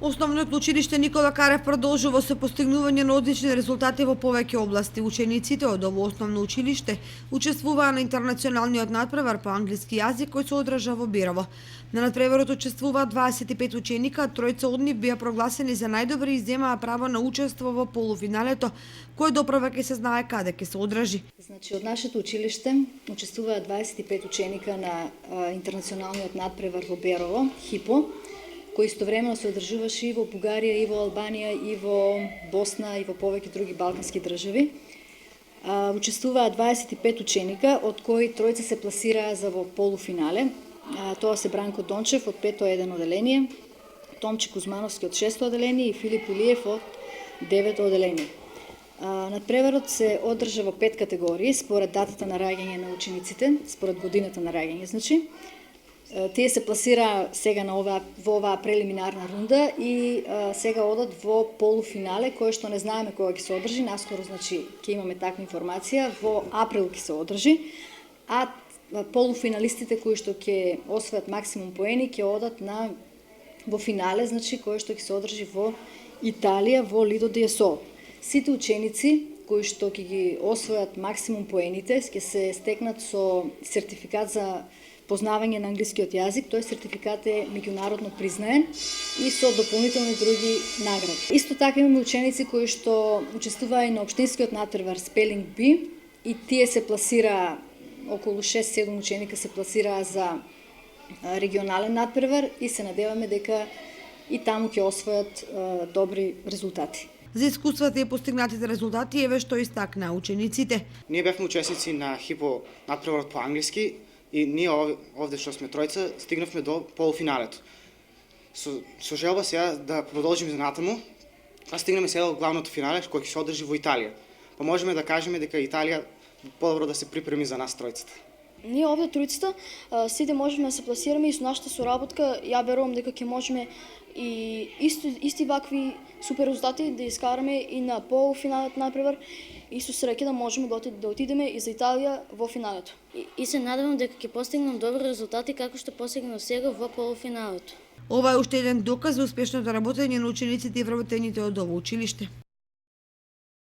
Основното училиште Никола Карев продолжува со постигнување на одлични резултати во повеќе области. Учениците од ово основно училиште учествуваа на интернационалниот надпревар по англиски јазик кој се одржа во Бирово. На надпреварот учествуваа 25 ученика, тројца од нив беа прогласени за најдобри и земаа право на учество во полуфиналето, кој доправа ќе се знае каде ќе се одржи. Значи, од нашето училиште учествуваат 25 ученика на интернационалниот надпревар во Берово, ХИПО, кој истовремено се одржуваше и во Бугарија, и во Албанија, и во Босна, и во повеќе други балкански држави. Учествуваа 25 ученика, од кои тројца се пласираа за во полуфинале. Тоа се Бранко Дончев од 5-1 оделение, Томче Кузмановски од 6 оделение и Филип Илиев од 9 оделение. Надпреварот се одржа во 5 категории според датата на раѓање на учениците, според годината на раѓање, значи. Тие се пласира сега во оваа прелиминарна рунда и сега одат во полуфинале, кое што не знаеме кога ќе се одржи, наскоро значи ќе имаме таква информација, во април ќе се одржи, а полуфиналистите кои што ќе освојат максимум поени ќе одат во финале, значи кое што ќе се одржи во Италија, во Лидо ди Есол. Сите ученици кои што ќе ги освојат максимум поените ќе се стекнат со сертификат за познавање на англискиот јазик, тој сертификат е меѓународно признаен и со дополнителни други награди. Исто така имаме ученици кои што учествуваа и на општинскиот надпревар Spelling Bee и тие се пласираа, околу 6-7 ученика се пласираа за регионален надпревар и се надеваме дека и таму ќе освојат добри резултати. За искуствата и постигнатите резултати еве што истакна учениците. Ние бевме учесници на ХИПО надпреварот по англиски и ние овде што сме тројца стигнавме до полуфиналето. Со желба сега да продолжиме за натаму, а стигнеме сега до главното финале кој ќе се одржи во Италија. Па можеме да кажеме дека Италија подобро да се припреми за нас тројцата. Ние овде тројцата сите можеме да се пласираме и со нашата соработка ја верувам дека ќе можеме и исти вакви супер резултати да искараме и на полуфиналот например и со среќа да можеме да отидеме и за Италија во финалето. И се надевам дека ќе постигнам добри резултати како што постигнав сега во полуфиналото. Ова е уште еден доказ за успешното работење на учениците и вработените од ово училиште.